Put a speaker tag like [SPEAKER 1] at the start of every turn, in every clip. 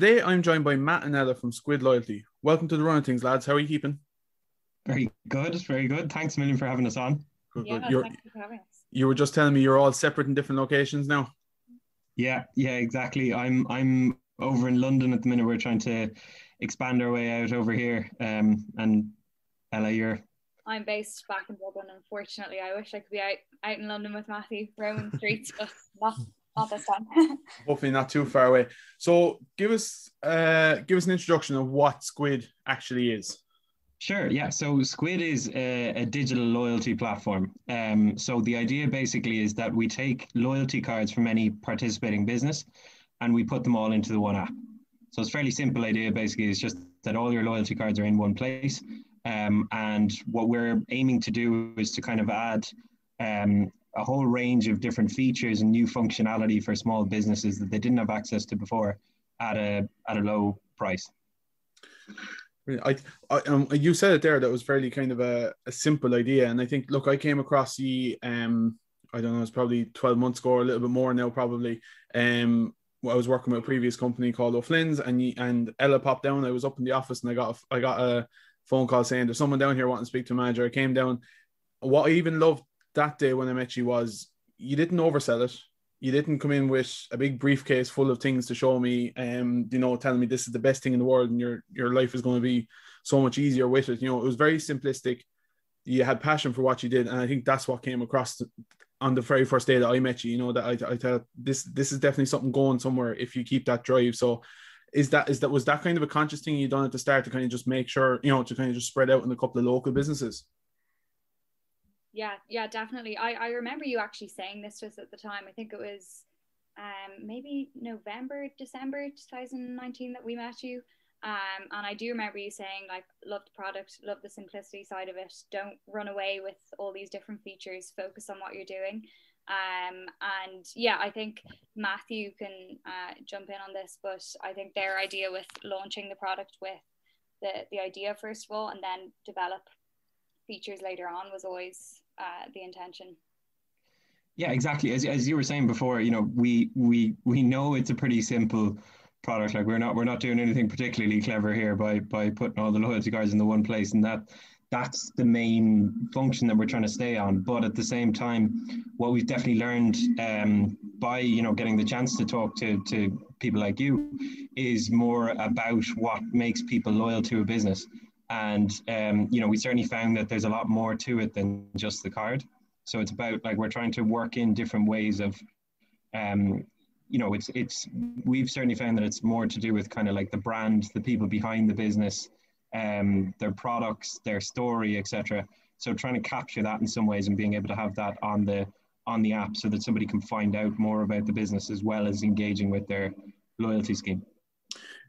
[SPEAKER 1] Today I'm joined by Matt and Ella from Squid Loyalty. Welcome to the Run of Things, lads. How are you keeping?
[SPEAKER 2] Very good, very good. Thanks a million for having us on.
[SPEAKER 1] Good,
[SPEAKER 3] Yeah,
[SPEAKER 1] good.
[SPEAKER 3] thank you for having us.
[SPEAKER 1] You were just telling me you're all separate in different locations now.
[SPEAKER 2] Yeah, exactly. I'm over in London at the minute. We're trying to expand our way out over here. And Ella, you're
[SPEAKER 3] I'm based back in Dublin. Unfortunately, I wish I could be out in London with Matthew roaming the streets, but not this time.
[SPEAKER 1] Hopefully not too far away. So give us an introduction of what Squid actually is.
[SPEAKER 2] sure. Yeah. So Squid is a digital loyalty platform. So the idea basically is that we take loyalty cards from any participating business and we put them all into the one app. So it's a fairly simple idea. Basically, it's just that all your loyalty cards are in one place. And what we're aiming to do is to kind of add a whole range of different features and new functionality for small businesses that they didn't have access to before at a low price.
[SPEAKER 1] You said it there that was fairly kind of a simple idea, and I think, look, I came across the I don't know, it's probably 12 months ago or a little bit more now probably. I was working with a previous company called O'Flynn's, and Ella popped down. I was up in the office and I got a phone call saying there's someone down here wanting to speak to a manager. I came down. What I even loved that day when I met you was you didn't oversell it. You didn't come in with a big briefcase full of things to show me, telling me this is the best thing in the world and your life is going to be so much easier with it. It was very simplistic. You had passion for what you did, and I think that's what came across on the very first day that I met you. That I thought this is definitely something going somewhere if you keep that drive. So was that kind of a conscious thing you done at the start to kind of just make sure, to kind of just spread out in a couple of local businesses?
[SPEAKER 3] Yeah, definitely. I remember you actually saying this to us at the time. I think it was maybe November, December 2019 that we met you. And I do remember you saying, like, love the product, love the simplicity side of it. Don't run away with all these different features. Focus on what you're doing. And yeah, I think Matthew can jump in on this, but I think their idea with launching the product with the idea first of all, and then develop features later on was always the intention.
[SPEAKER 2] Yeah, exactly. As you were saying before, we know it's a pretty simple product. Like we're not doing anything particularly clever here by putting all the loyalty cards in the one place, and that's the main function that we're trying to stay on. But at the same time, what we've definitely learned by getting the chance to talk to people like you is more about what makes people loyal to a business. And we certainly found that there's a lot more to it than just the card. So it's about, like, we're trying to work in different ways of we've certainly found that it's more to do with kind of like the brand, the people behind the business, their products, their story, etc. So trying to capture that in some ways and being able to have that on the app so that somebody can find out more about the business as well as engaging with their loyalty scheme.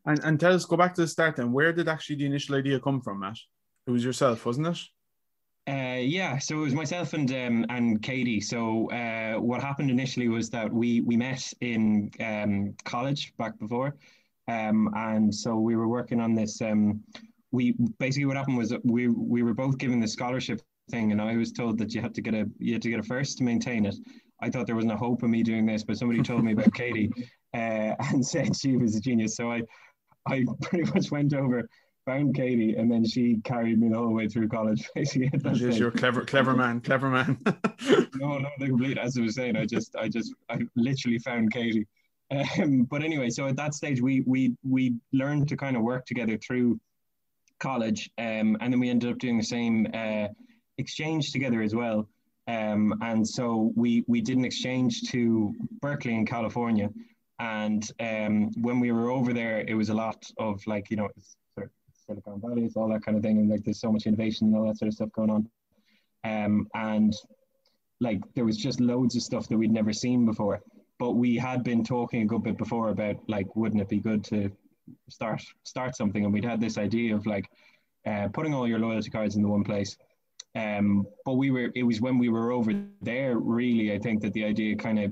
[SPEAKER 1] And tell us, go back to the start then. Where did actually the initial idea come from, Matt? It was yourself, wasn't it?
[SPEAKER 2] Yeah, so it was myself and Katie. So what happened initially was that we met in college back before, and so we were working on this. We basically, what happened was that we were both given the scholarship thing, and I was told that you had to get a first to maintain it. I thought there was no hope of me doing this, but somebody told me about Katie and said she was a genius. So I pretty much went over, found Katie, and then she carried me the whole way through college. Basically,
[SPEAKER 1] you're a clever man.
[SPEAKER 2] No, the complete. As I was saying, I literally found Katie. But anyway, so at that stage, we learned to kind of work together through college, and then we ended up doing the same exchange together as well. And so we did an exchange to Berkeley in California. And when we were over there, it was a lot of, like, sort of Silicon Valley, it's all that kind of thing. And like, there's so much innovation and all that sort of stuff going on. And like, there was just loads of stuff that we'd never seen before. But we had been talking a good bit before about, like, wouldn't it be good to start something? And we'd had this idea of, like, putting all your loyalty cards in the one place. But it was when we were over there, really, I think that the idea kind of,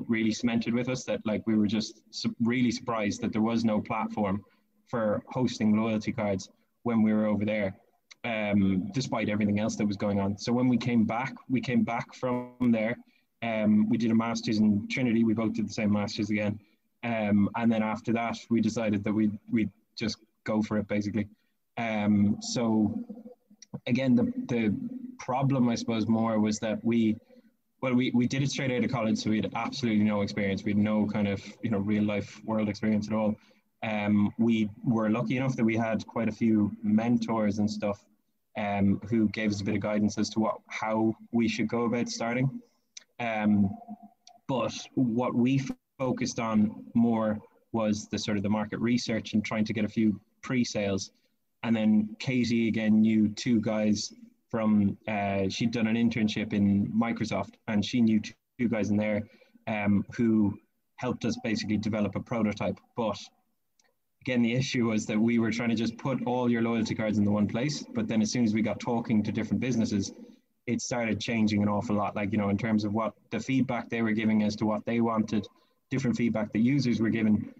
[SPEAKER 2] really cemented with us that, like, we were just really surprised that there was no platform for hosting loyalty cards when we were over there, despite everything else that was going on. So when we came back from there, we did a master's in Trinity. We both did the same master's again. And then after that, we decided that we'd just go for it, basically. So again, the problem, I suppose, more was that we did it straight out of college, so we had absolutely no experience. We had no kind of, real life world experience at all. We were lucky enough that we had quite a few mentors and stuff, who gave us a bit of guidance as to how we should go about starting. But what we focused on more was the sort of the market research and trying to get a few pre-sales. And then Katie, again, knew two guys from, she'd done an internship in Microsoft, and she knew two guys in there, who helped us basically develop a prototype. But again, the issue was that we were trying to just put all your loyalty cards in the one place. But then as soon as we got talking to different businesses, it started changing an awful lot, like, in terms of what the feedback they were giving as to what they wanted, different feedback the users were given.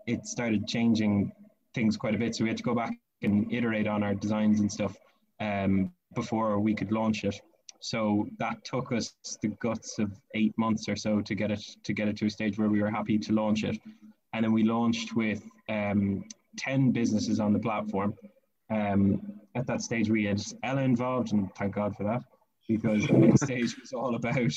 [SPEAKER 2] It started changing things quite a bit. So we had to go back and iterate on our designs and stuff, before we could launch it. So that took us the guts of 8 months or so to get it to a stage where we were happy to launch it. And then we launched with 10 businesses on the platform. At that stage, we had Ella involved, and thank God for that, because the next stage was all about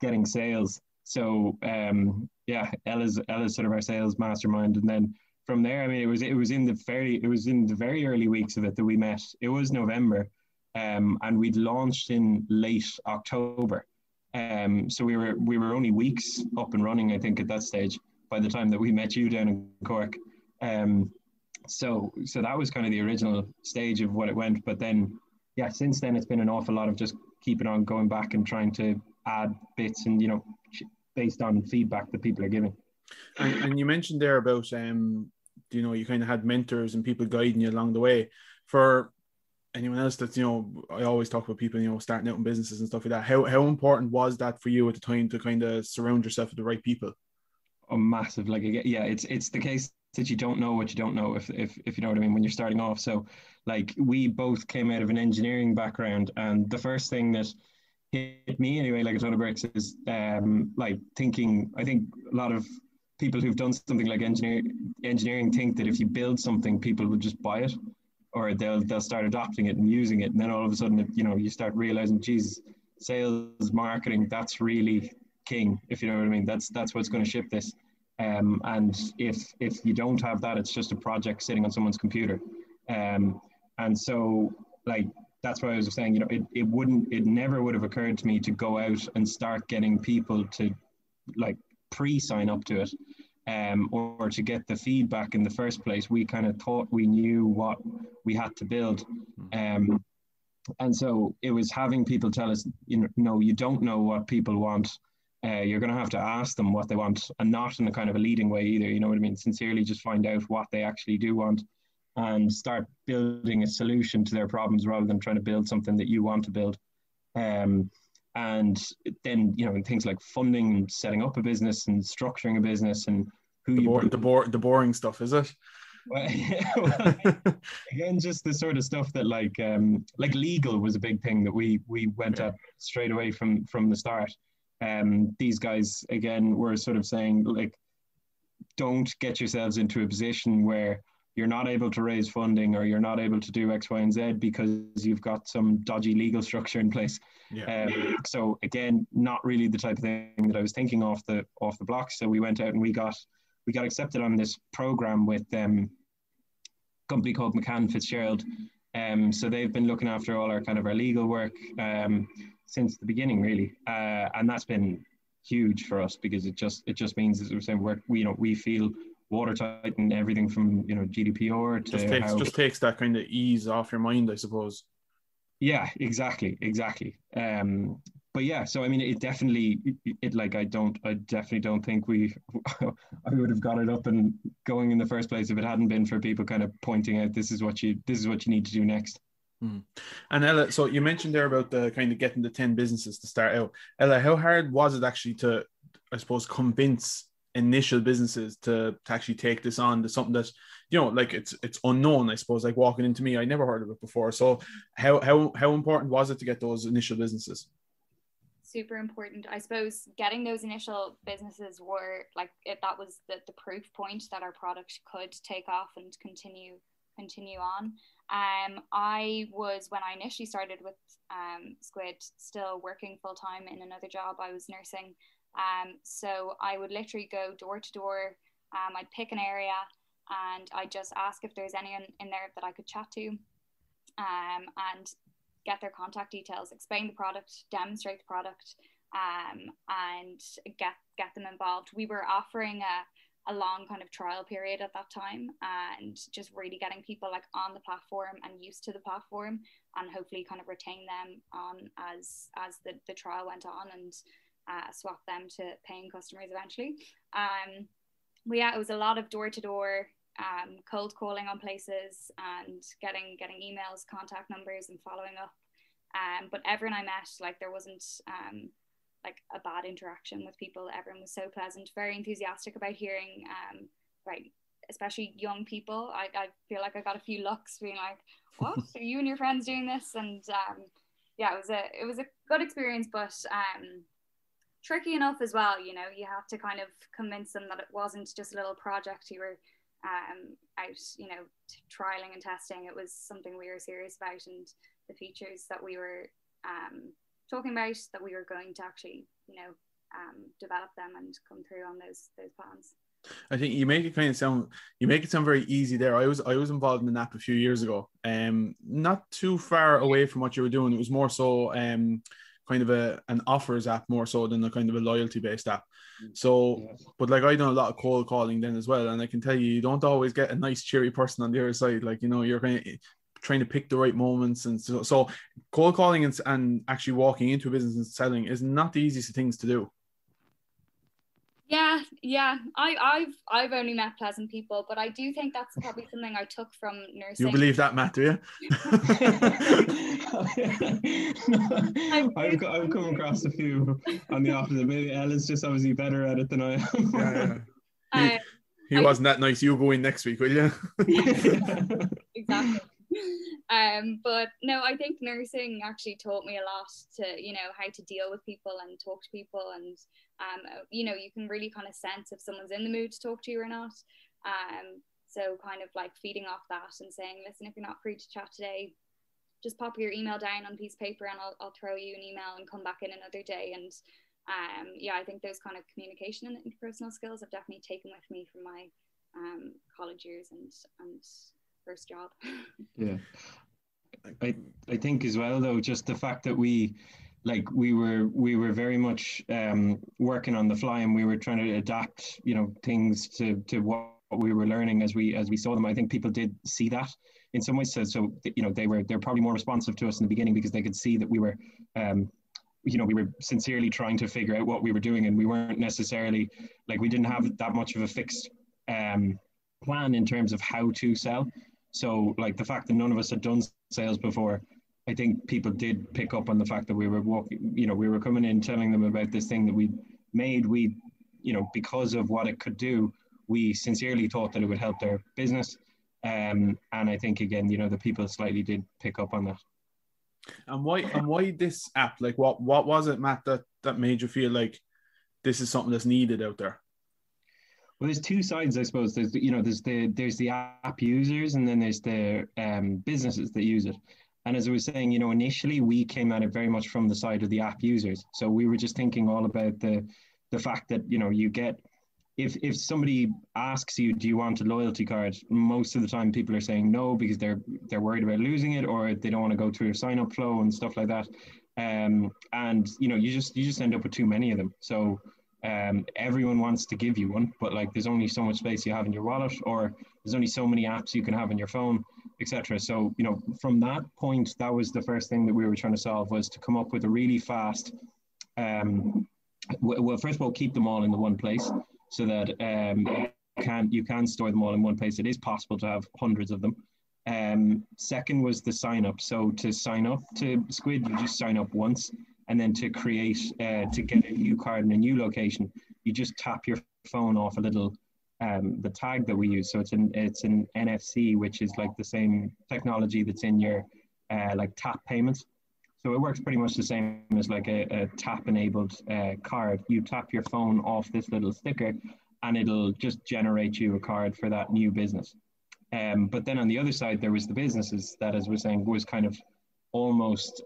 [SPEAKER 2] getting sales. So Ella's sort of our sales mastermind. And then from there, I mean, it was in the very early weeks of it that we met. It was November, and we'd launched in late October. So we were only weeks up and running, I think, at that stage by the time that we met you down in Cork. So that was kind of the original stage of what it went. But then, since then it's been an awful lot of just keeping on going back and trying to add bits and, based on feedback that people are giving.
[SPEAKER 1] And you mentioned there about, you kind of had mentors and people guiding you along the way. For anyone else that's, I always talk about people, starting out in businesses and stuff like that. How important was that for you at the time to kind of surround yourself with the right people?
[SPEAKER 2] Oh, massive. Like, it's the case that you don't know what you don't know, if you know what I mean, when you're starting off. So like, we both came out of an engineering background, and the first thing that hit me anyway, like a ton of bricks, is like thinking, I think a lot of people who've done something like engineering think that if you build something, people will just buy it, or they'll start adopting it and using it, and then all of a sudden you start realizing, geez, sales, marketing, that's really king, if you know what I mean. That's what's going to ship this. And if you don't have that, it's just a project sitting on someone's computer. And so, like, that's why I was saying, it never would have occurred to me to go out and start getting people to like pre-sign up to it, or to get the feedback in the first place. We kind of thought we knew what we had to build. And so it was having people tell us, no, you don't know what people want. You're going to have to ask them what they want, and not in a kind of a leading way either. You know what I mean? Sincerely, just find out what they actually do want and start building a solution to their problems rather than trying to build something that you want to build. And then, things like funding and setting up a business and structuring a business and
[SPEAKER 1] the boring stuff, is it?
[SPEAKER 2] Well, again, just the sort of stuff that like legal was a big thing that we went at straight away from the start. These guys, again, were sort of saying, like, don't get yourselves into a position where you're not able to raise funding, or you're not able to do X, Y, and Z because you've got some dodgy legal structure in place. So again, not really the type of thing that I was thinking off the block. So we went out and we got accepted on this program with a company called McCann Fitzgerald. So they've been looking after all our legal work since the beginning, really, and that's been huge for us, because it just means, as we're saying, we feel watertight and everything from GDPR to
[SPEAKER 1] just takes that kind of ease off your mind, I suppose.
[SPEAKER 2] Yeah, exactly. But yeah, so I mean, it definitely, I definitely don't think I would have got it up and going in the first place if it hadn't been for people kind of pointing out, this is what you need to do next.
[SPEAKER 1] And Ella, so you mentioned there about the kind of getting the 10 businesses to start out. Ella, how hard was it actually to, I suppose, convince initial businesses to actually take this on to something that, it's unknown, I suppose, like walking into me, I never heard of it before. So how important was it to get those initial businesses?
[SPEAKER 3] super important. I suppose getting those initial businesses were like that was the proof point that our product could take off and continue on. I was, when I initially started with Squid, still working full time in another job. I was nursing, so I would literally go door to door. I'd pick an area and I'd just ask if there's anyone in there that I could chat to, and get their contact details, explain the product, demonstrate the product, and get them involved. We were offering a long kind of trial period at that time, and just really getting people like on the platform and used to the platform, and hopefully kind of retain them on as the trial went on, and swap them to paying customers eventually. But yeah, it was a lot of door to door, cold calling on places and getting emails, contact numbers, and following up. But everyone I met, like there wasn't like a bad interaction with people. Everyone was so pleasant, very enthusiastic about hearing, right, especially young people. I feel like I got a few looks being like, what, are you and your friends doing this? And yeah, it was a good experience, but tricky enough as well. You know, you have to kind of convince them that it wasn't just a little project you were out, you know, trialing and testing. It was something we were serious about, and the features that we were talking about, that we were going to actually, you know, develop them and come through on those plans.
[SPEAKER 1] I think you make it sound very easy there. I was involved in an app a few years ago, not too far away from what you were doing. It was more so kind of an offers app more so than a kind of a loyalty based app. So, but like I done a lot of cold calling then as well, and I can tell you don't always get a nice cheery person on the other side. Like, you know, you're kind of trying to pick the right moments, and so cold calling and actually walking into a business and selling is not the easiest of things to do.
[SPEAKER 3] Yeah. I've only met pleasant people, but I do think that's probably something I took from nursing.
[SPEAKER 1] You believe that, Matt, do you?
[SPEAKER 2] I've come across a few on the opposite. Maybe Ella's just obviously better at it than I am.
[SPEAKER 1] Yeah. He wasn't that nice. You go in next week, will you?
[SPEAKER 3] Exactly. But no, I think nursing actually taught me a lot to, you know, how to deal with people and talk to people, and you know, you can really kind of sense if someone's in the mood to talk to you or not. So kind of like feeding off that and saying, listen, if you're not free to chat today, just pop your email down on a piece of paper and I'll throw you an email and come back in another day. And yeah, I think those kind of communication and interpersonal skills have definitely taken with me from my college years and first job.
[SPEAKER 2] Yeah, I think as well though, just the fact that we were very much working on the fly, and we were trying to adapt, you know, things to what we were learning as we saw them. I think people did see that in some ways, so you know, they're probably more responsive to us in the beginning because they could see that we were you know, we were sincerely trying to figure out what we were doing, and we weren't necessarily, like, we didn't have that much of a fixed plan in terms of how to sell. So like the fact that none of us had done sales before, I think people did pick up on the fact that we were we were coming in telling them about this thing that we made. We, you know, because of what it could do, we sincerely thought that it would help their business. And I think, again, you know, the people slightly did pick up on that.
[SPEAKER 1] And why this app? Like, what was it, Matt, that made you feel like this is something that's needed out there?
[SPEAKER 2] Well, there's two sides, I suppose. There's the app users, and then there's the businesses that use it. And as I was saying, you know, initially we came at it very much from the side of the app users. So we were just thinking all about the fact that, you know, you get, if somebody asks you, do you want a loyalty card? Most of the time people are saying no because they're worried about losing it, or they don't want to go through a sign up flow and stuff like that. And you know, you just end up with too many of them. So everyone wants to give you one, but like there's only so much space you have in your wallet, or there's only so many apps you can have on your phone, etc. So, you know, from that point, that was the first thing that we were trying to solve, was to come up with a really fast, well, first of all, keep them all in the one place, so that you can store them all in one place. It is possible to have hundreds of them. Second was the sign up. So to sign up to Squid, you just sign up once. And then to create, to get a new card in a new location, you just tap your phone off a little, the tag that we use. So it's an NFC, which is like the same technology that's in your like tap payments. So it works pretty much the same as like a tap-enabled card. You tap your phone off this little sticker, and it'll just generate you a card for that new business. But then on the other side, there was the businesses that, as we're saying, was kind of almost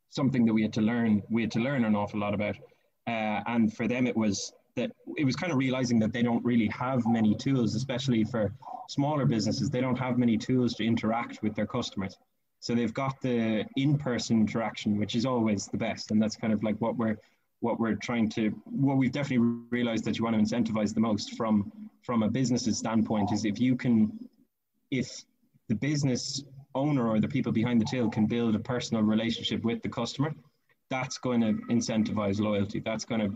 [SPEAKER 2] something that we had to learn. We had to learn an awful lot about. And for them, it was kind of realizing that they don't really have many tools, especially for smaller businesses. They don't have many tools to interact with their customers. So they've got the in-person interaction, which is always the best. And that's kind of like what we've definitely realized that you want to incentivize the most from a business's standpoint is if the business owner or the people behind the till can build a personal relationship with the customer, that's going to incentivize loyalty. That's going to,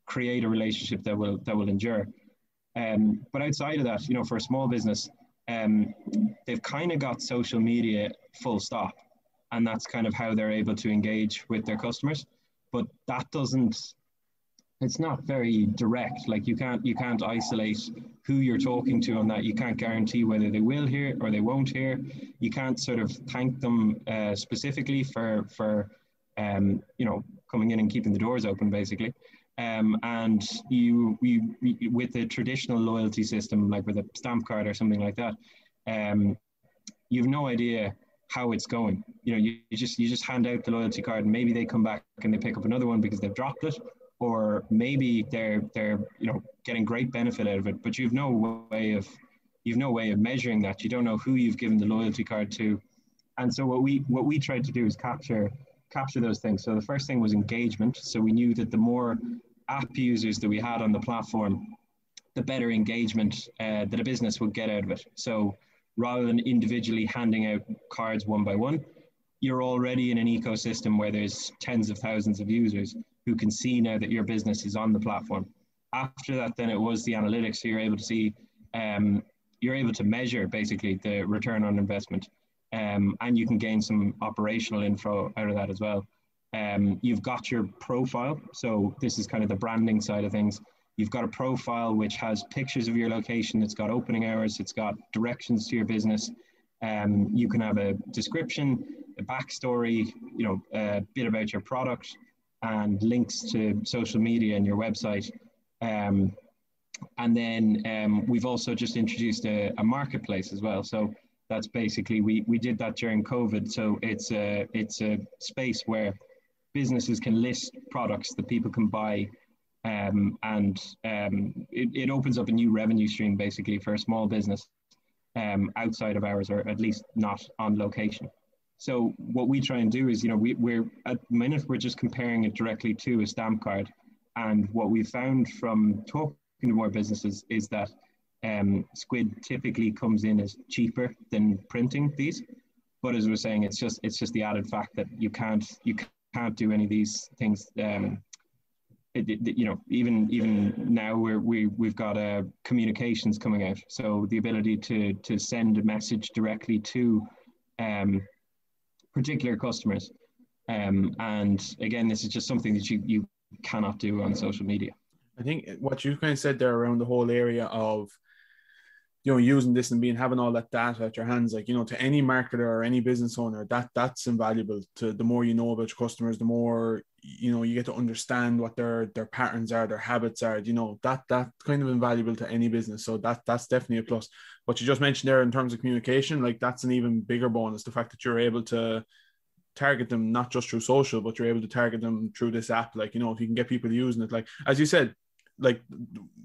[SPEAKER 2] create a relationship that will endure. But outside of that, for a small business, they've kind of got social media full stop, and that's kind of how they're able to engage with their customers. But it's not very direct. Like you can't isolate who you're talking to on that. You can't guarantee whether they will hear or they won't hear. You can't sort of thank them specifically for coming in and keeping the doors open, basically. And you with a traditional loyalty system, like with a stamp card or something like that, you've no idea how it's going. You just hand out the loyalty card, and maybe they come back and they pick up another one because they've dropped it, or maybe they're getting great benefit out of it, but you've no way of measuring that. You don't know who you've given the loyalty card to. And so what we tried to do is capture those things. So the first thing was engagement. So we knew that the more app users that we had on the platform, the better engagement that a business would get out of it. So rather than individually handing out cards one by one, you're already in an ecosystem where there's tens of thousands of users who can see now that your business is on the platform. After that, then it was the analytics. So you're able to see, you're able to measure basically the return on investment. And you can gain some operational info out of that as well. You've got your profile. So this is kind of the branding side of things. You've got a profile which has pictures of your location. It's got opening hours. It's got directions to your business. You can have a description, a backstory, a bit about your product, and links to social media and your website. And then we've also just introduced a marketplace as well. So that's basically, we did that during COVID. So it's a space where businesses can list products that people can buy, and it opens up a new revenue stream basically for a small business outside of ours, or at least not on location. So what we try and do is, we're at the minute, we're just comparing it directly to a stamp card. And what we found from talking to more businesses is that Squid typically comes in as cheaper than printing these. But as we're saying, it's just the added fact that you can't do any of these things. Even now we've got communications coming out. So the ability to send a message directly to particular customers. And again, this is just something that you cannot do on social media.
[SPEAKER 1] I think what you kind of said there around the whole area of, using this and having all that data at your hands, like, to any marketer or any business owner, that's invaluable. To the more you know about your customers, the more, you get to understand what their patterns are, their habits are, that's kind of invaluable to any business. So that's definitely a plus. What you just mentioned there in terms of communication, like that's an even bigger bonus. The fact that you're able to target them, not just through social, but you're able to target them through this app. Like, if you can get people using it, like, as you said, like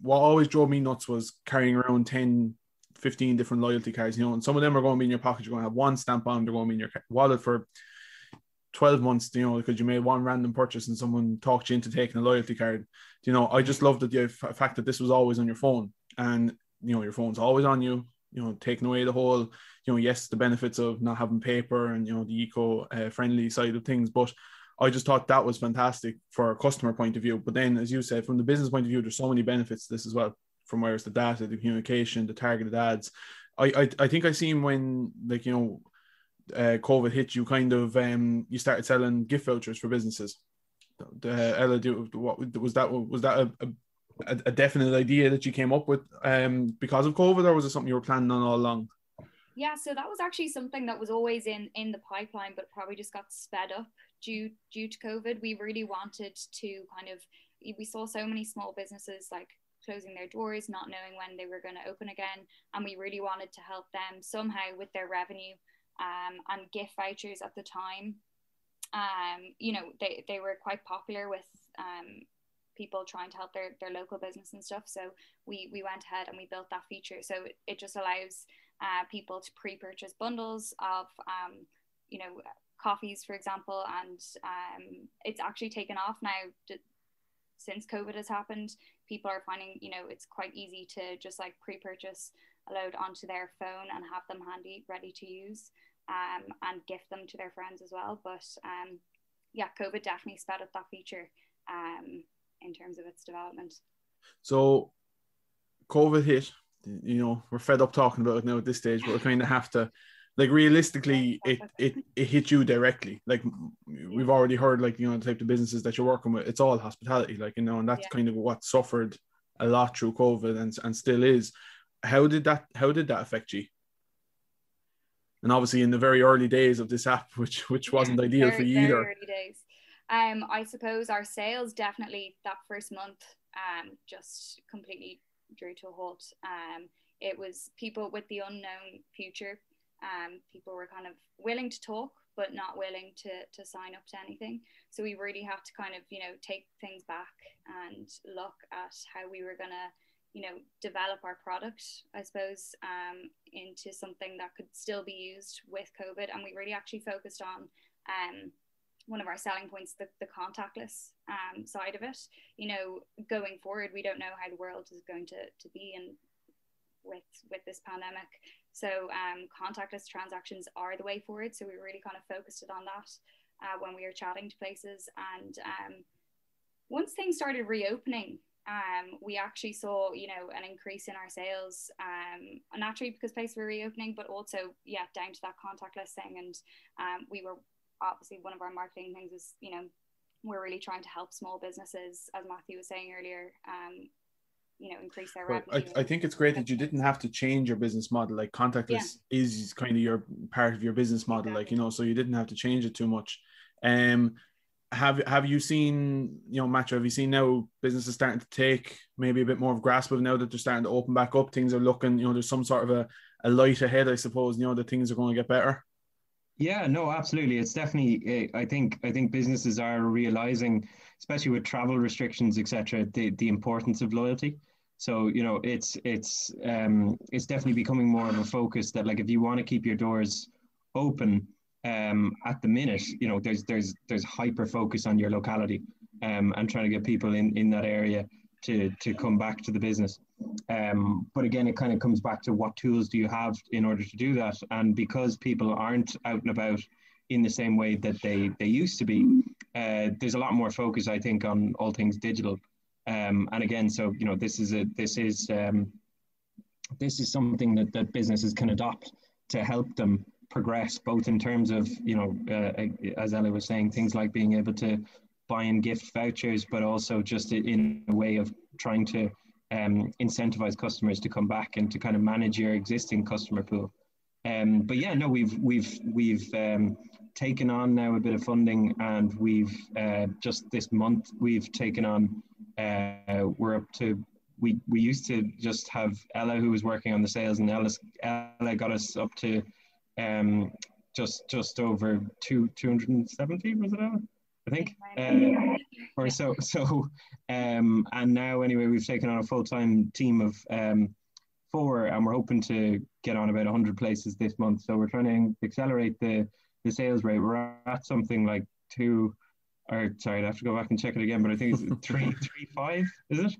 [SPEAKER 1] what always drove me nuts was carrying around 10, 15 different loyalty cards, and some of them are going to be in your pocket. You're going to have one stamp on, they're going to be in your wallet for 12 months, because you made one random purchase and someone talked you into taking a loyalty card. I just loved the fact that this was always on your phone, and, your phone's always on you, taking away the whole, yes, the benefits of not having paper and, the eco-friendly side of things. But I just thought that was fantastic for a customer point of view. But then, as you said, from the business point of view, there's so many benefits to this as well, from where it's the data, the communication, the targeted ads. I think I seen when, like, COVID hit, you kind of you started selling gift vouchers for businesses. Ella, was that a definite idea that you came up with because of COVID, or was it something you were planning on all along?
[SPEAKER 3] Yeah, so that was actually something that was always in the pipeline, but probably just got sped up due to COVID. We really wanted to kind of, we saw so many small businesses like closing their doors, not knowing when they were going to open again, and we really wanted to help them somehow with their revenue. And gift vouchers at the time, you know, they were quite popular with people trying to help their local business and stuff. So we went ahead and we built that feature. So it just allows people to pre-purchase bundles of, you know, coffees, for example. And it's actually taken off now since COVID has happened. People are finding, you know, it's quite easy to just like pre-purchase a load onto their phone and have them handy, ready to use, and gift them to their friends as well. But yeah, COVID definitely sped up that feature in terms of its development.
[SPEAKER 1] So COVID hit, you know, we're fed up talking about it now at this stage, but we kind of have to, like, realistically, it hit you directly. Like, we've already heard, like, you know, the type of businesses that you're working with, it's all hospitality, like, you know, and that's kind of what suffered a lot through COVID and still is. How did that affect you? And obviously in the very early days of this app, which wasn't ideal for you either.
[SPEAKER 3] Very early days. I suppose our sales definitely that first month just completely drew to a halt. It was people with the unknown future. People were kind of willing to talk, but not willing to sign up to anything. So we really had to kind of, you know, take things back and look at how we were going to, you know, develop our product, I suppose, into something that could still be used with COVID. And we really actually focused on one of our selling points, the contactless side of it. You know, going forward, we don't know how the world is going to be in with this pandemic. So contactless transactions are the way forward. So we really kind of focused it on that when we were chatting to places. And once things started reopening, we actually saw, you know, an increase in our sales, naturally because places were reopening, but also, yeah, down to that contactless thing. And we were obviously, one of our marketing things is, you know, we're really trying to help small businesses, as Matthew was saying earlier, you know, increase their revenue.
[SPEAKER 1] I think it's great that you didn't have to change your business model. Like, contactless is kind of your part of your business model, like, you know, so you didn't have to change it too much. Have you seen, you know, Matthew, have you seen now businesses starting to take maybe a bit more of a grasp of, now that they're starting to open back up, things are looking, you know, there's some sort of a light ahead, I suppose, you know, that things are going to get better?
[SPEAKER 2] Yeah, no, absolutely. It's definitely, I think businesses are realizing, especially with travel restrictions, etc., the importance of loyalty. So, you know, it's definitely becoming more of a focus that, like, if you want to keep your doors open, at the minute, you know, there's hyper focus on your locality, and trying to get people in that area to come back to the business. But again, it kind of comes back to what tools do you have in order to do that? And because people aren't out and about in the same way that they used to be, there's a lot more focus, I think, on all things digital. And again, so, you know, this is something that businesses can adopt to help them progress, both in terms of, you know, as Ella was saying, things like being able to buy and gift vouchers, but also just in a way of trying to incentivize customers to come back and to kind of manage your existing customer pool. But yeah, no, we've taken on now a bit of funding, and we've just this month we've taken on, we're up to, we used to just have Ella who was working on the sales, and Ella got us up to just over 270, was it, Ella? I think, or so. And now anyway, we've taken on a full-time team of 4, and we're hoping to get on about 100 places this month. So we're trying to accelerate the sales rate. We're at something like I'd have to go back and check it again, but I think it's 3.5, is it?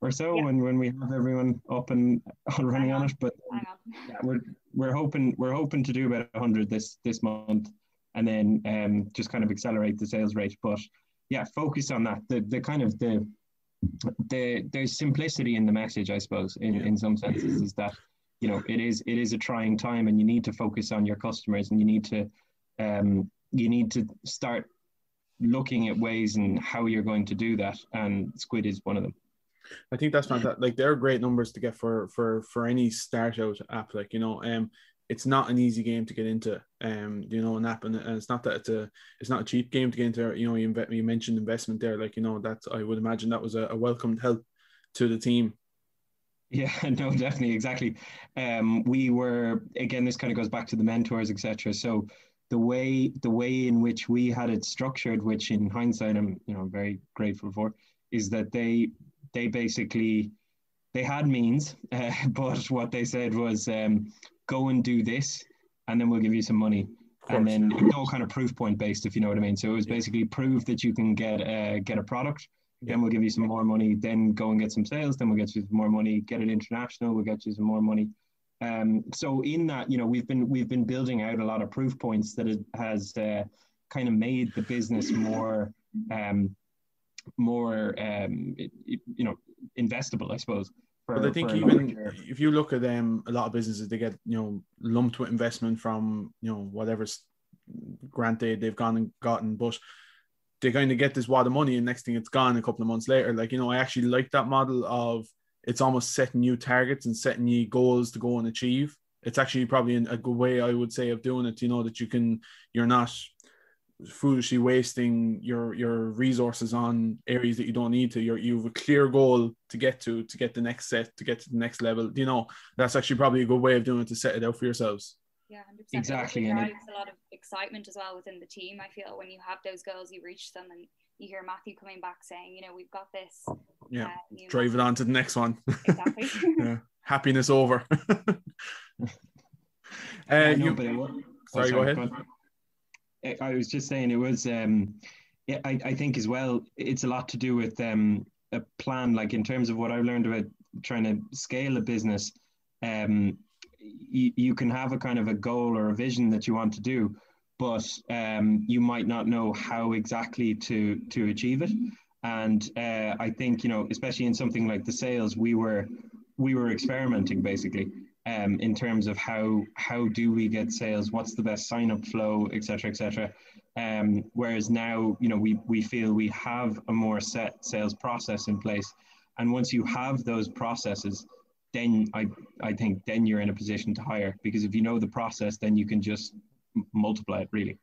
[SPEAKER 2] Or so, yeah, when we have everyone up and running on it. But yeah, we're hoping to do about 100 this month, and then just kind of accelerate the sales rate. But yeah, focus on that. The kind of there's simplicity in the message, I suppose, in some senses, is that, you know, it is a trying time, and you need to focus on your customers, and you need to start looking at ways and how you're going to do that, and Squid is one of them.
[SPEAKER 1] I think that's fantastic. Like, they're great numbers to get for any start out app. Like, you know, it's not an easy game to get into. You know, an app, and it's not that it's not a cheap game to get into. You know, you mentioned investment there, like, you know, that I would imagine that was a welcomed help to the team.
[SPEAKER 2] Yeah, no, definitely, exactly. We were, again, this kind of goes back to the mentors, etc. So the way in which we had it structured, which in hindsight I'm, you know, very grateful for, is that they basically, they had means, but what they said was, go and do this, and then we'll give you some money. And then it was all kind of proof point based, if you know what I mean. So it was basically prove that you can get a product. Then we'll give you some more money. Then go and get some sales. Then we'll get you some more money. Get it international. We'll get you some more money. So in that, you know, we've been building out a lot of proof points that it has kind of made the business more, you know, investable, I suppose.
[SPEAKER 1] But I think even if you look at a lot of businesses, they get, you know, lumped with investment from, you know, whatever grant they've gone and gotten, but they kind of get this wad of money and next thing it's gone a couple of months later. Like, you know, I actually like that model of it's almost setting new targets and setting you goals to go and achieve. It's actually probably a good way, I would say, of doing it, you know, that you're not foolishly wasting your resources on areas that you don't need to. You have a clear goal to get the next set, to get to the next level. You know, that's actually probably a good way of doing it, to set it out for yourselves.
[SPEAKER 3] Yeah, 100%.
[SPEAKER 2] Exactly.
[SPEAKER 3] It drives a lot of excitement as well within the team. I feel when you have those goals, you reach them, and you hear Matthew coming back saying, you know, we've got this.
[SPEAKER 1] Yeah, drive it on to the next one.
[SPEAKER 3] Exactly.
[SPEAKER 1] Yeah. Happiness over. Sorry, go ahead.
[SPEAKER 2] I was just saying it was. I think as well, it's a lot to do with a plan. Like in terms of what I've learned about trying to scale a business, you can have a kind of a goal or a vision that you want to do, but you might not know how exactly to achieve it. And I think, you know, especially in something like the sales, we were experimenting basically in terms of how do we get sales, what's the best sign up flow, etc., etc. Whereas now, you know, we feel we have a more set sales process in place, and once you have those processes, then I think then you're in a position to hire, because if you know the process, then you can just multiply it really.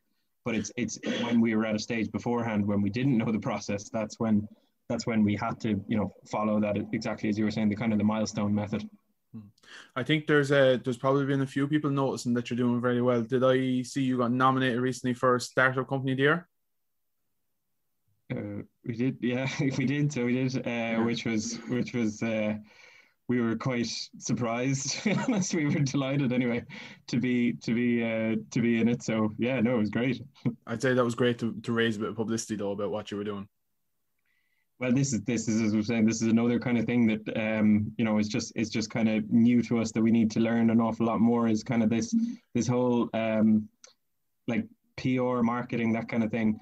[SPEAKER 2] But it's when we were at a stage beforehand when we didn't know the process, that's when we had to, you know, follow that exactly as you were saying, the kind of the milestone method.
[SPEAKER 1] I think there's probably been a few people noticing that you're doing very well. Did I see you got nominated recently for Startup Company of the Year?
[SPEAKER 2] We did, yeah, we did. So we did, which was we were quite surprised. Honestly, we were delighted anyway to be in it. So yeah, no, it was great.
[SPEAKER 1] I'd say that was great to raise a bit of publicity though about what you were doing.
[SPEAKER 2] Well, this is as we're saying, this is another kind of thing that you know, it's just kind of new to us, that we need to learn an awful lot more. Is kind of this whole like PR marketing, that kind of thing.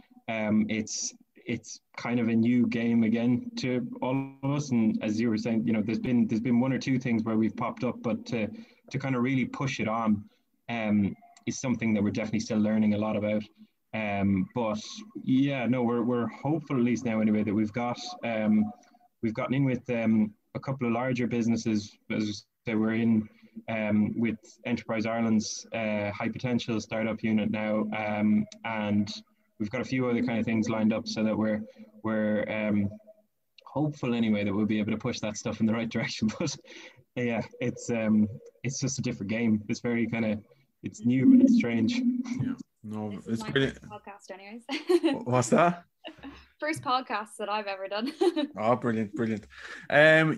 [SPEAKER 2] It's kind of a new game again to all of us, and as you were saying, you know, there's been one or two things where we've popped up, but to kind of really push it on is something that we're definitely still learning a lot about. But yeah, no, we're hopeful, at least now anyway, that we've gotten in with a couple of larger businesses. As I say, we're in with Enterprise Ireland's high potential startup unit now, and we've got a few other kind of things lined up, so that we're hopeful anyway that we'll be able to push that stuff in the right direction. But yeah, it's just a different game. It's very kind of, it's new and it's strange.
[SPEAKER 1] Yeah. No,
[SPEAKER 3] this
[SPEAKER 1] it's
[SPEAKER 3] is my
[SPEAKER 1] brilliant.
[SPEAKER 3] first podcast anyways.
[SPEAKER 1] What's that?
[SPEAKER 3] First podcast that I've ever done.
[SPEAKER 1] Oh, brilliant.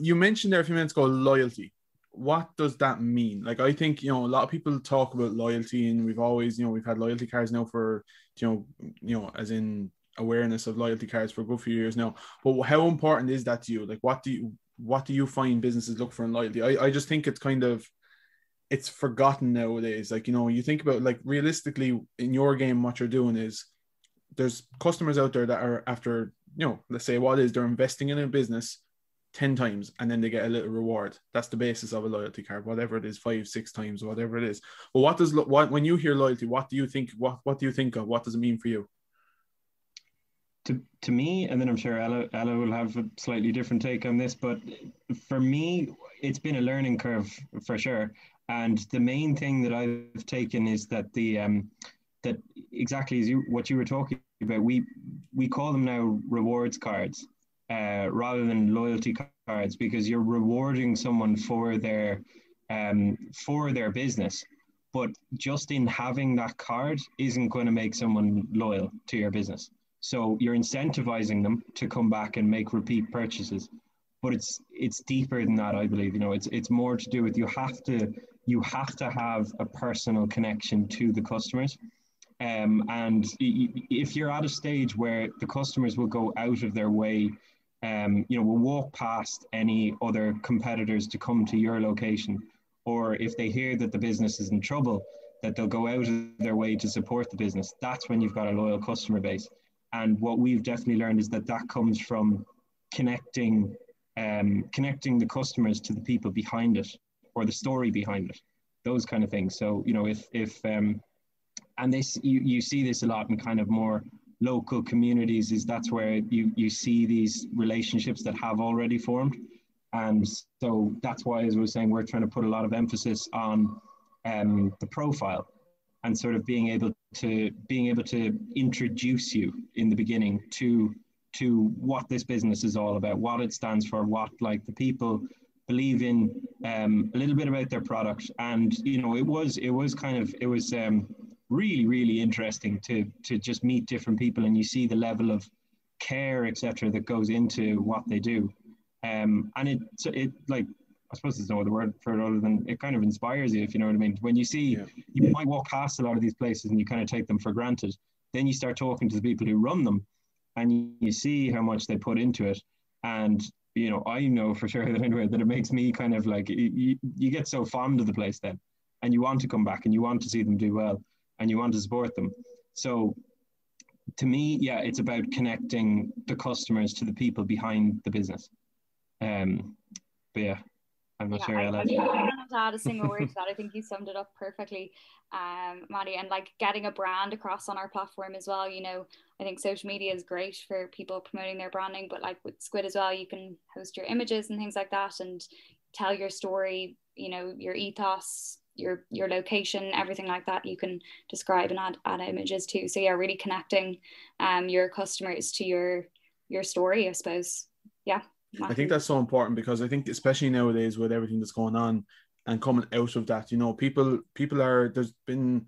[SPEAKER 1] You mentioned there a few minutes ago loyalty. What does that mean? Like, I think, you know, a lot of people talk about loyalty, and we've always, you know, we've had loyalty cards now for, you know, as in awareness of loyalty cards for a good few years now. But how important is that to you? Like, what do you find businesses look for in loyalty? I just think it's kind of, it's forgotten nowadays. Like, you know, you think about, like, realistically in your game, what you're doing is there's customers out there that are after, you know, let's say they're investing in a business 10 times and then they get a little reward. That's the basis of a loyalty card, whatever it is, 5-6 times, whatever it is. But when you hear loyalty, what do you think? What do you think of? What does it mean for you?
[SPEAKER 2] To me, and then I'm sure Ella will have a slightly different take on this, but for me, it's been a learning curve for sure. And the main thing that I've taken is that that exactly as what you were talking about, we call them now rewards cards rather than loyalty cards, because you're rewarding someone for their business. But just in having that card isn't going to make someone loyal to your business. So you're incentivizing them to come back and make repeat purchases. But it's deeper than that, I believe. You know, it's more to do with you have to have a personal connection to the customers. And if you're at a stage where the customers will go out of their way, will walk past any other competitors to come to your location, or if they hear that the business is in trouble, that they'll go out of their way to support the business, that's when you've got a loyal customer base. And what we've definitely learned is that comes from connecting the customers to the people behind it, or the story behind it, those kind of things. So, you know, if and this, you see this a lot in kind of more local communities, is that's where you see these relationships that have already formed. And so that's why, as I was saying, we're trying to put a lot of emphasis on the profile, and sort of being able to introduce you in the beginning to what this business is all about, what it stands for, what like the people believe in, a little bit about their product. And you know, it was really, really interesting to just meet different people, and you see the level of care, etc., that goes into what they do. And it like, I suppose there's no other word for it other than it kind of inspires you, if you know what I mean. When you see, you might walk past a lot of these places and you kind of take them for granted. Then you start talking to the people who run them, and you see how much they put into it. And you know, I know for sure that anyway, that it makes me kind of like, you get so fond of the place then, and you want to come back, and you want to see them do well, and you want to support them. So to me, yeah, it's about connecting the customers to the people behind the business. But yeah, I'm not sure.
[SPEAKER 3] I don't add a single word to that. I think you summed it up perfectly, Maddie. And like getting a brand across on our platform as well. You know, I think social media is great for people promoting their branding, but like with Squid as well, you can host your images and things like that, and tell your story. You know, your ethos, your location, everything like that. You can describe and add images too. So yeah, really connecting your customers to your story, I suppose. Yeah.
[SPEAKER 1] I think that's so important, because I think especially nowadays with everything that's going on and coming out of that, you know, people are, there's been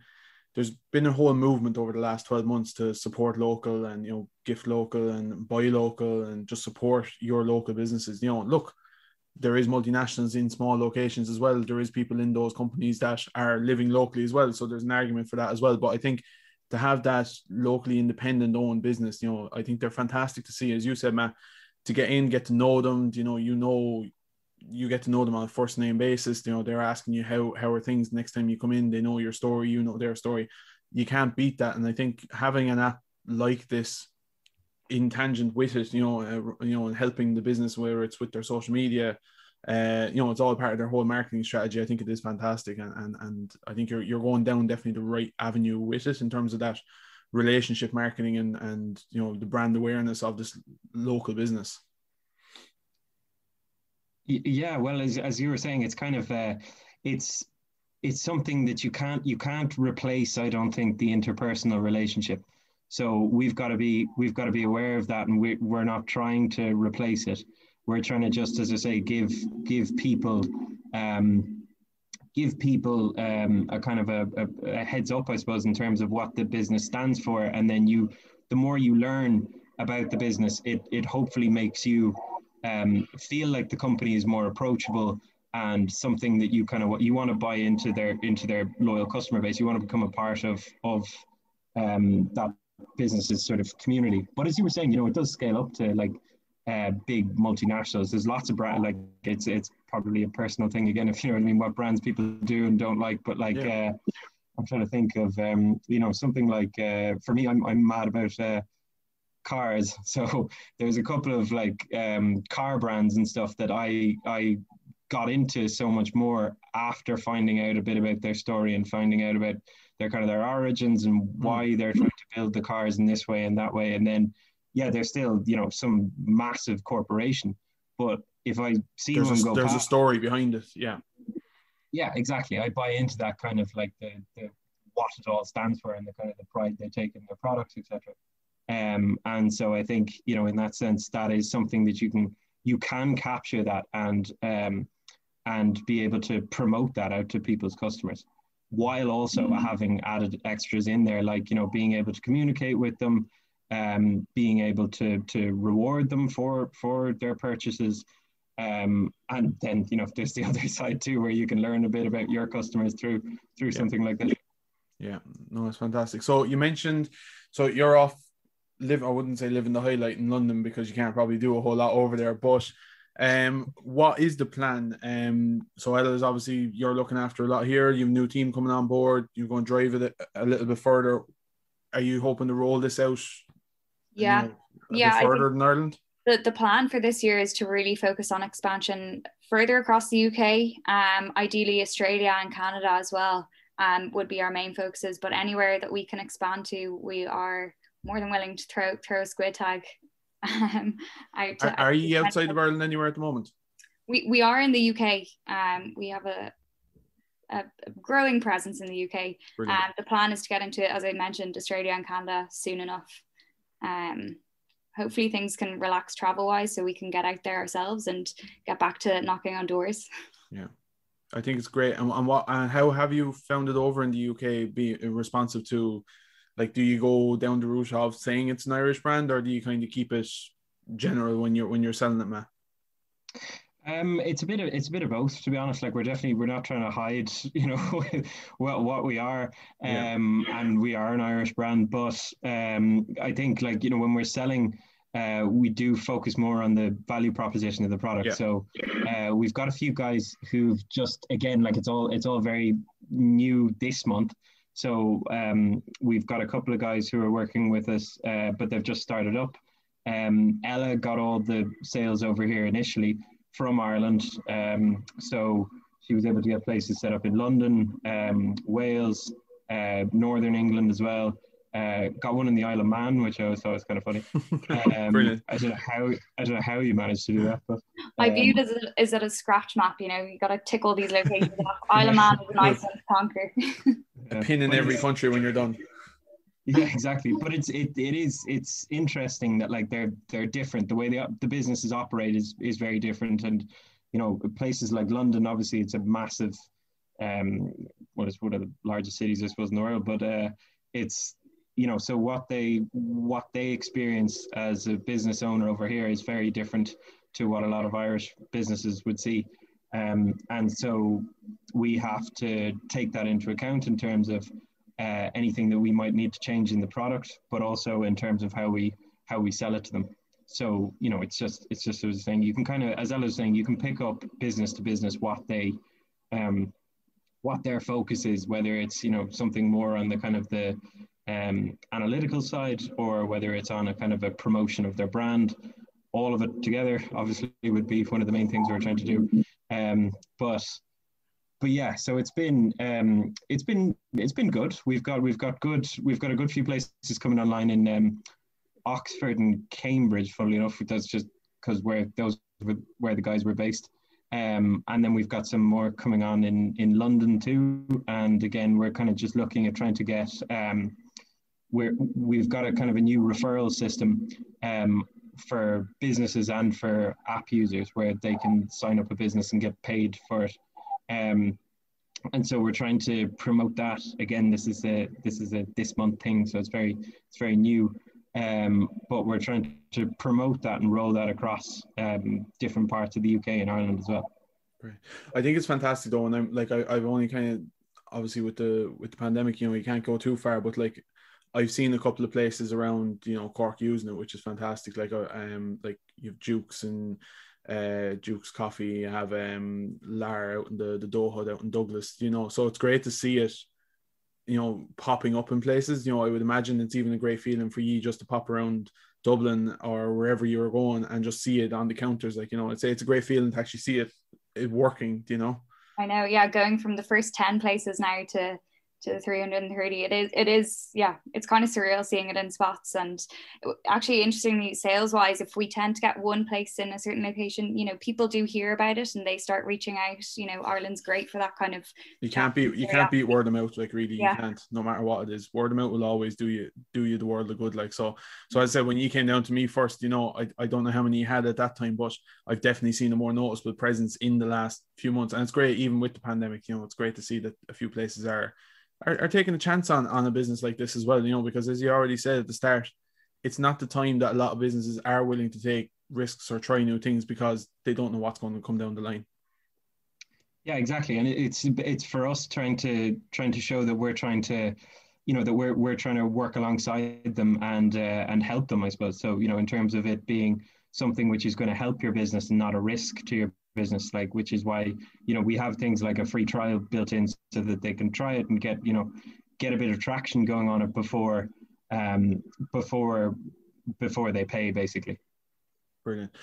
[SPEAKER 1] a whole movement over the last 12 months to support local, and, you know, gift local and buy local, and just support your local businesses. You know, look, there is multinationals in small locations as well. There is people in those companies that are living locally as well. So there's an argument for that as well. But I think to have that locally independent owned business, you know, I think they're fantastic to see, as you said, Matt, to get in, get to know them. You get to know them on a first name basis. You know, they're asking you how are things next time you come in. They know your story, you know their story. You can't beat that. And I think having an app like this in tangent with it, and helping the business, whether it's with their social media, it's all part of their whole marketing strategy. I think it is fantastic, and I think you're going down definitely the right avenue with it in terms of that relationship marketing and the brand awareness of this local business.
[SPEAKER 2] Yeah, well, as you were saying, it's kind of it's something that you can't replace. I don't think the interpersonal relationship. So we've got to be aware of that, and we're not trying to replace it. We're trying to just, as I say, give people a kind of a heads up, I suppose, in terms of what the business stands for. And then the more you learn about the business, it hopefully makes you feel like the company is more approachable and something that you want to buy into their loyal customer base. You want to become a part of that business's sort of community. But as you were saying, it does scale up to like big multinationals. There's lots of brand, like it's probably a personal thing again, if you know what I mean, what brands people do and don't like. But like I'm trying to think of something like for me, I'm mad about cars. So there's a couple of like car brands and stuff that I got into so much more after finding out a bit about their story and finding out about their origins and why they're trying to build the cars in this way and that way. And then they're still some massive corporation, but if I see
[SPEAKER 1] there's a story behind it.
[SPEAKER 2] Yeah, exactly. I buy into that kind of like the what it all stands for and the kind of the pride they take in their products, etc. And so I think, you know, in that sense, that is something that you can capture that and be able to promote that out to people's customers, while also having added extras in there, like, you know, being able to communicate with them, being able to reward them for their purchases. And then, you know, there's the other side too, where you can learn a bit about your customers through something like this.
[SPEAKER 1] Yeah, no, it's fantastic. So you mentioned, so you're off I wouldn't say living the highlight in London, because you can't probably do a whole lot over there, but what is the plan? So Ella's obviously, you're looking after a lot here, you have a new team coming on board, you're going to drive it a little bit further. Are you hoping to roll this out a bit further than Ireland?
[SPEAKER 3] The plan for this year is to really focus on expansion further across the UK, ideally Australia and Canada as well, would be our main focuses, but anywhere that we can expand to, we are more than willing to throw a squid tag.
[SPEAKER 1] Are you outside of Ireland anywhere at the moment?
[SPEAKER 3] We are in the UK. We have a growing presence in the UK. The plan is to get into, as I mentioned, Australia and Canada soon enough. Hopefully things can relax travel wise, so we can get out there ourselves and get back to knocking on doors.
[SPEAKER 1] Yeah, I think it's great. And how have you found it over in the UK, be responsive to, like, do you go down the route of saying it's an Irish brand, or do you kind of keep it general when you're selling it, Matt?
[SPEAKER 2] It's a bit of both, to be honest. Like, we're not trying to hide, you know, what we are, and we are an Irish brand. But I think, like, you know, when we're selling, we do focus more on the value proposition of the product. Yeah. So we've got a few guys who've just, again, like, it's all very new this month. So we've got a couple of guys who are working with us, but they've just started up. Ella got all the sales over here initially from Ireland, so she was able to get places set up in London, Wales, Northern England as well. Got one in the Isle of Man, which I always thought was kind of funny.
[SPEAKER 1] Brilliant.
[SPEAKER 2] I don't know how you managed to do that, but
[SPEAKER 3] I viewed it as a scratch map. You know, you got to tick all these locations off. Isle of Man is a nice one to conquer.
[SPEAKER 1] A pin in every country when you're done.
[SPEAKER 2] Yeah, exactly. But it's interesting that, like, they're different. The way the businesses operate is very different. And, you know, places like London, obviously it's a massive, what is one of the largest cities, I suppose, in the world. But it's, you know, so what they experience as a business owner over here is very different to what a lot of Irish businesses would see. And so we have to take that into account in terms of anything that we might need to change in the product, but also in terms of how we sell it to them. So, you know, it's just as I was saying, you can kind of, as Ella was saying, you can pick up business to business what their focus is, whether it's, you know, something more on the kind of the analytical side, or whether it's on a kind of a promotion of their brand. All of it together obviously would be one of the main things we're trying to do. But yeah, so it's been good. We've got a good few places coming online in Oxford and Cambridge. Funnily enough, that's just because where the guys were based. And then we've got some more coming on in London too. And again, we're kind of just looking at trying to get we've got a kind of a new referral system for businesses and for app users, where they can sign up a business and get paid for it. And so we're trying to promote that. Again, this is a this month thing, so it's very new. But we're trying to promote that and roll that across different parts of the UK and Ireland as well.
[SPEAKER 1] Right. I think it's fantastic though, and I'm like, I've only kind of, obviously with the pandemic, you know, you can't go too far, but like, I've seen a couple of places around, you know, Cork using it, which is fantastic. Like you have Jukes and Jukes Coffee, you have Lar out in the Dough Hut out in Douglas, you know, so it's great to see it, you know, popping up in places. You know, I would imagine it's even a great feeling for you just to pop around Dublin or wherever you're going and just see it on the counters. Like, you know, it's a great feeling to actually see it working, you know.
[SPEAKER 3] I know, yeah, going from the first 10 places now to to the 330. It is, yeah, it's kind of surreal seeing it in spots. And actually, interestingly, sales wise, if we tend to get one place in a certain location, you know, people do hear about it and they start reaching out. You know, Ireland's great for that kind of.
[SPEAKER 1] You can't beat word of mouth, like, really.
[SPEAKER 3] Yeah.
[SPEAKER 1] You can't, no matter what it is. Word of mouth will always do you the world of good. Like, so as I said, when you came down to me first, you know, I don't know how many you had at that time, but I've definitely seen a more noticeable presence in the last few months. And it's great, even with the pandemic, you know, it's great to see that a few places are taking a chance on a business like this as well, you know, because as you already said at the start, it's not the time that a lot of businesses are willing to take risks or try new things because they don't know what's going to come down the line.
[SPEAKER 2] Yeah, exactly. And it's for us trying to show that we're trying to, you know, that we're trying to work alongside them and help them, I suppose. So, you know, in terms of it being something which is going to help your business and not a risk to your business, like, which is why, you know, we have things like a free trial built in so that they can try it and get a bit of traction going on it before they pay, basically.
[SPEAKER 1] Brilliant.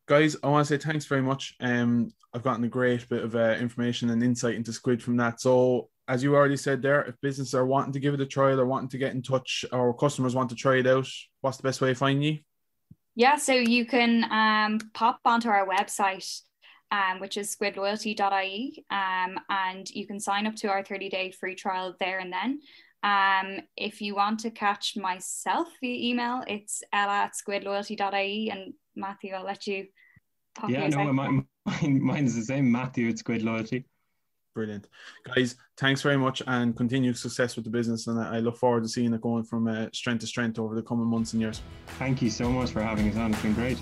[SPEAKER 1] Guys, I want to say thanks very much. I've gotten a great bit of information and insight into Squid from that. So as you already said there, if businesses are wanting to give it a trial or wanting to get in touch, or customers want to try it out, what's the best way to find you?
[SPEAKER 3] Yeah, so you can pop onto our website, which is squidloyalty.ie, and you can sign up to our 30-day free trial there and then. If you want to catch myself via email, it's ella@squidloyalty.ie, and Matthew, I'll let you pop yours out.
[SPEAKER 2] Mine's the same, Matthew at Squid Loyalty.
[SPEAKER 1] Brilliant. Guys, thanks very much and continued success with the business, and I look forward to seeing it going from strength to strength over the coming months and years.
[SPEAKER 2] Thank you so much for having us on. It's been great.